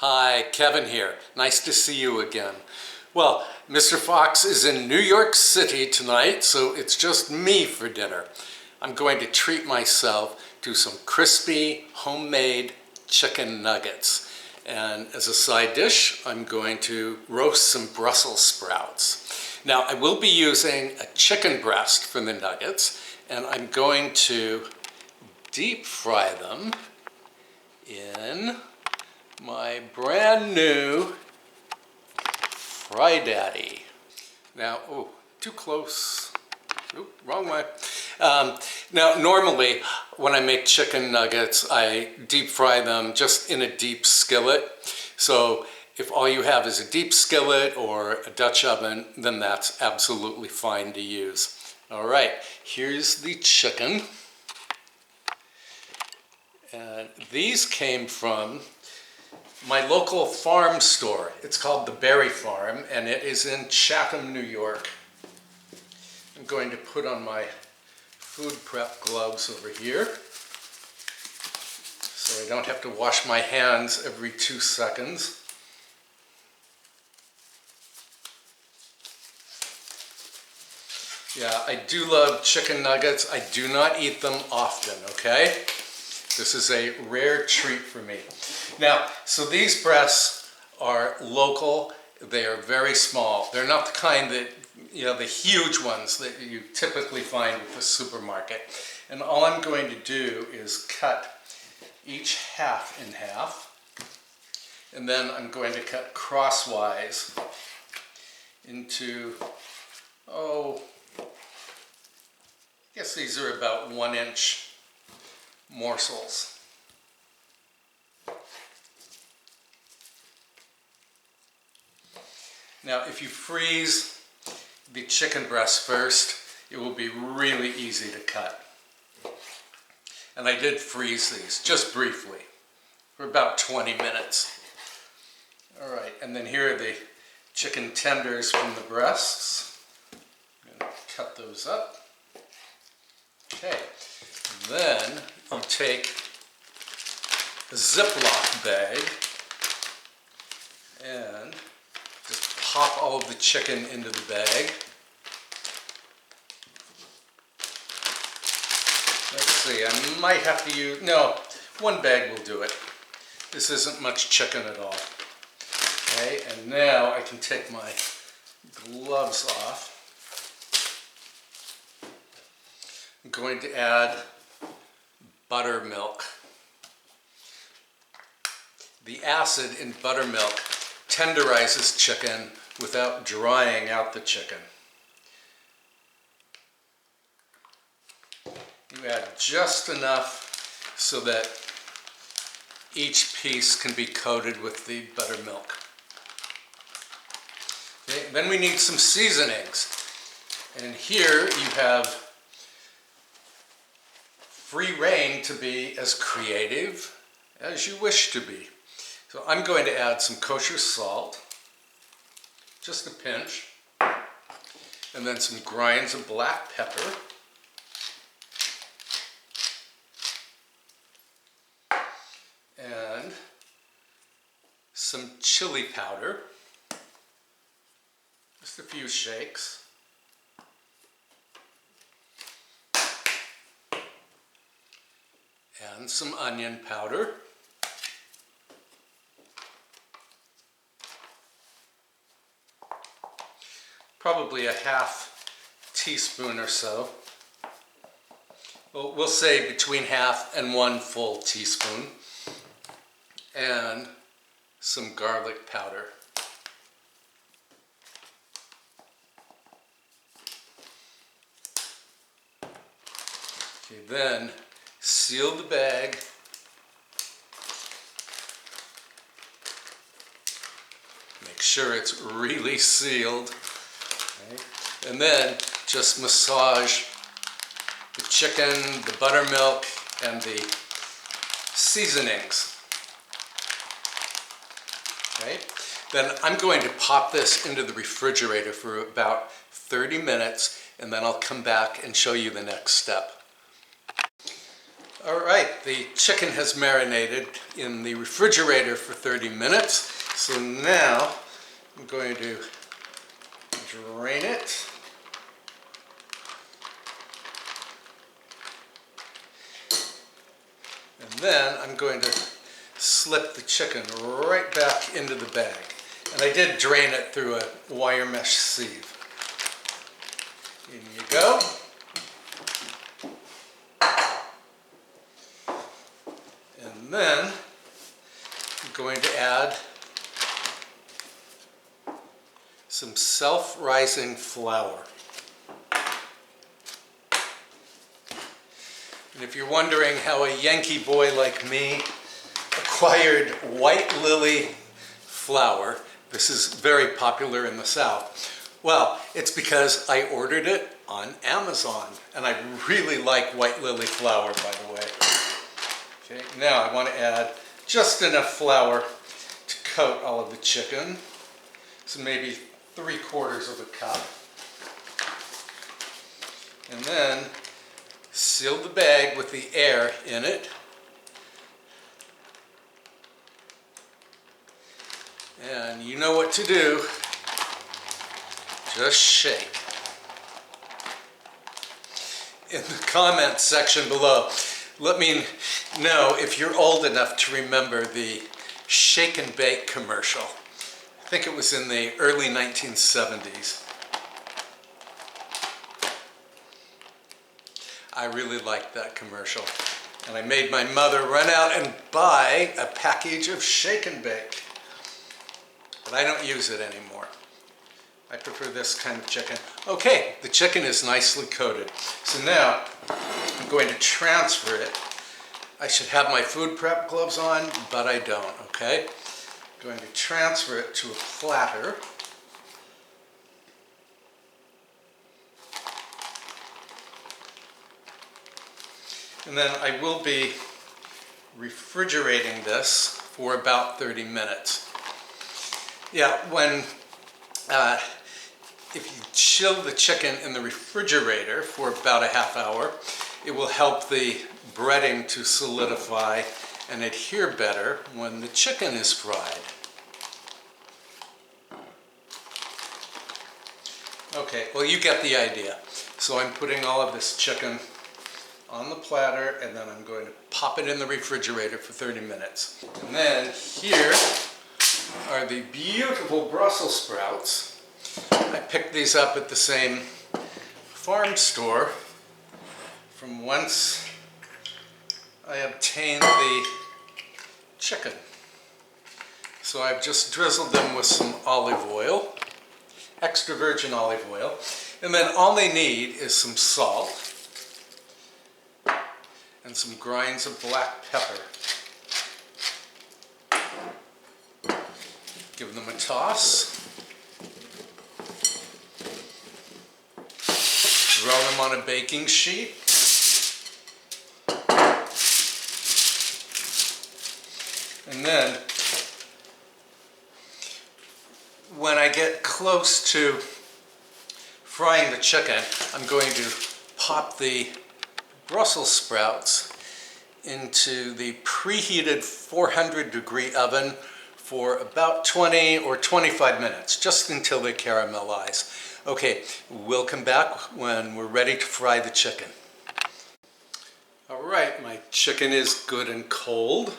Hi, Kevin here. Nice to see you again. Well, Mr. Fox is in New York City tonight, so it's just me for dinner. I'm going to treat myself to some crispy, homemade chicken nuggets. And as a side dish, I'm going to roast some Brussels sprouts. Now, I will be using a chicken breast for the nuggets, and I'm going to deep fry them in my brand new Fry Daddy. Now, oh, too close. Oop, wrong way. Now, normally when I make chicken nuggets, I deep fry them just in a deep skillet. So if all you have is a deep skillet or a Dutch oven, then that's absolutely fine to use. All right, here's the chicken. And these came from my local farm store. It's called the Berry Farm, and it is in Chatham, New York. I'm going to put on my food prep gloves over here so I don't have to wash my hands every 2 seconds. Yeah, I do love chicken nuggets. I do not eat them often, okay? This is a rare treat for me. Now, so these breasts are local. They are very small. They're not the kind that, you know, the huge ones that you typically find at the supermarket. And all I'm going to do is cut each half in half. And then I'm going to cut crosswise into, I guess these are about 1-inch morsels. Now, if you freeze the chicken breast first, it will be really easy to cut. And I did freeze these just briefly for about 20 minutes. All right, and then here are the chicken tenders from the breasts. I'm going to cut those up. Okay, then you take a Ziploc bag and just pop all of the chicken into the bag. Let's see, I might have to use, no, 1 bag will do it. This isn't much chicken at all. Okay, and now I can take my gloves off. I'm going to add buttermilk. The acid in buttermilk tenderizes chicken without drying out the chicken. You add just enough so that each piece can be coated with the buttermilk. Okay, then we need some seasonings. And here you have free reign to be as creative as you wish to be. So I'm going to add some kosher salt, just a pinch, and then some grinds of black pepper, and some chili powder, just a few shakes. And some onion powder. Probably a half teaspoon or so. Well, we'll say between half and 1 full teaspoon. And some garlic powder. Okay, then seal the bag. Make sure it's really sealed. Okay. And then just massage the chicken, the buttermilk, and the seasonings. Okay. Then I'm going to pop this into the refrigerator for about 30 minutes, and then I'll come back and show you the next step. All right, the chicken has marinated in the refrigerator for 30 minutes. So now I'm going to drain it. And then I'm going to slip the chicken right back into the bag. And I did drain it through a wire mesh sieve. In you go. And then I'm going to add some self-rising flour. And if you're wondering how a Yankee boy like me acquired white lily flour, this is very popular in the South. Well, it's because I ordered it on Amazon, and I really like white lily flour, by the way. Okay, now I want to add just enough flour to coat all of the chicken. So maybe 3/4 of a cup. And then seal the bag with the air in it. And you know what to do. Just shake. In the comments section below, let me know if you're old enough to remember the shake and bake commercial. I think it was in the early 1970s. I really liked that commercial. And I made my mother run out and buy a package of shake and bake. But I don't use it anymore. I prefer this kind of chicken. Okay, the chicken is nicely coated. So now I'm going to transfer it. I should have my food prep gloves on, but I don't, okay? I'm going to transfer it to a platter. And then I will be refrigerating this for about 30 minutes. Yeah, if you chill the chicken in the refrigerator for about a half hour, it will help the breading to solidify and adhere better when the chicken is fried. Okay, well, you get the idea. So I'm putting all of this chicken on the platter, and then I'm going to pop it in the refrigerator for 30 minutes. And then here are the beautiful Brussels sprouts. I picked these up at the same farm store from whence I obtained the chicken. So I've just drizzled them with some olive oil, extra virgin olive oil, and then all they need is some salt and some grinds of black pepper. Give them a toss. Throw them on a baking sheet. And then, when I get close to frying the chicken, I'm going to pop the Brussels sprouts into the preheated 400-degree oven for about 20 or 25 minutes, just until they caramelize. Okay, we'll come back when we're ready to fry the chicken. All right, my chicken is good and cold.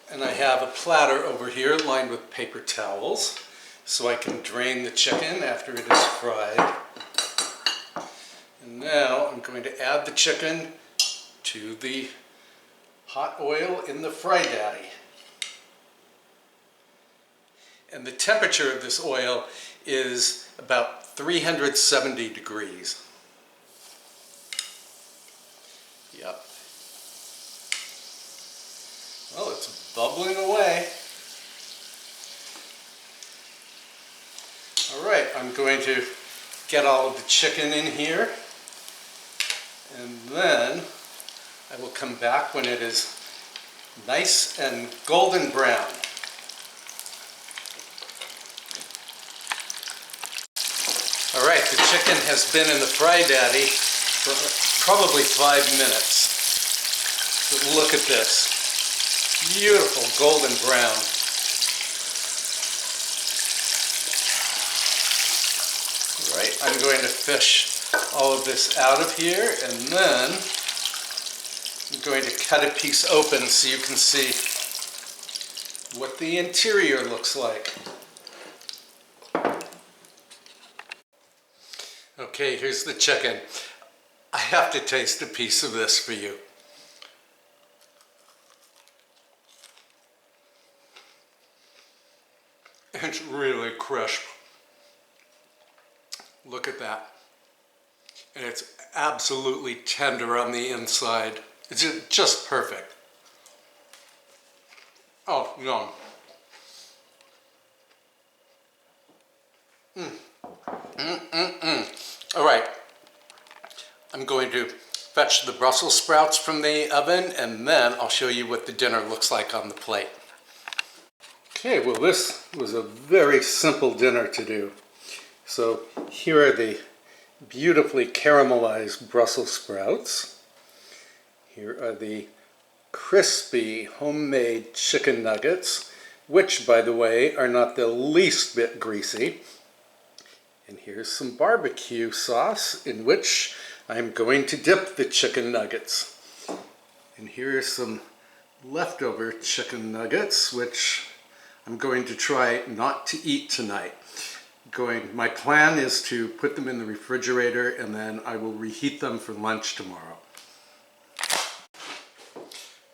And I have a platter over here lined with paper towels so I can drain the chicken after it is fried. And now I'm going to add the chicken to the hot oil in the Fry Daddy. And the temperature of this oil is about 370 degrees. Yep. Well, it's bubbling away. All right, I'm going to get all of the chicken in here, and then I will come back when it is nice and golden brown. All right, the chicken has been in the Fry Daddy for probably 5 minutes. But look at this. Beautiful golden brown. All right, I'm going to fish all of this out of here, and then I'm going to cut a piece open so you can see what the interior looks like. Okay, here's the chicken. I have to taste a piece of this for you. It's really crisp. Look at that. And it's absolutely tender on the inside. It's just perfect. Oh, yum. All right. I'm going to fetch the Brussels sprouts from the oven, and then I'll show you what the dinner looks like on the plate. Okay, well, this was a very simple dinner to do. So here are the beautifully caramelized Brussels sprouts. Here are the crispy homemade chicken nuggets, which, by the way, are not the least bit greasy. And here's some barbecue sauce in which I'm going to dip the chicken nuggets. And here are some leftover chicken nuggets, which I'm going to try not to eat tonight. My plan is to put them in the refrigerator, and then I will reheat them for lunch tomorrow.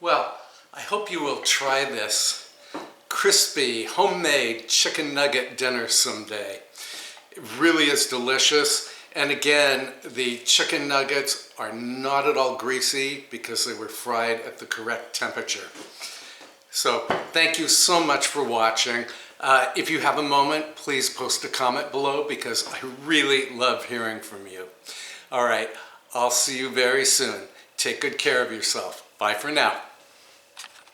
Well, I hope you will try this crispy homemade chicken nugget dinner someday. It really is delicious. And again, the chicken nuggets are not at all greasy because they were fried at the correct temperature. So thank you so much for watching. If you have a moment, please post a comment below because I really love hearing from you. All right, I'll see you very soon. Take good care of yourself. Bye for now.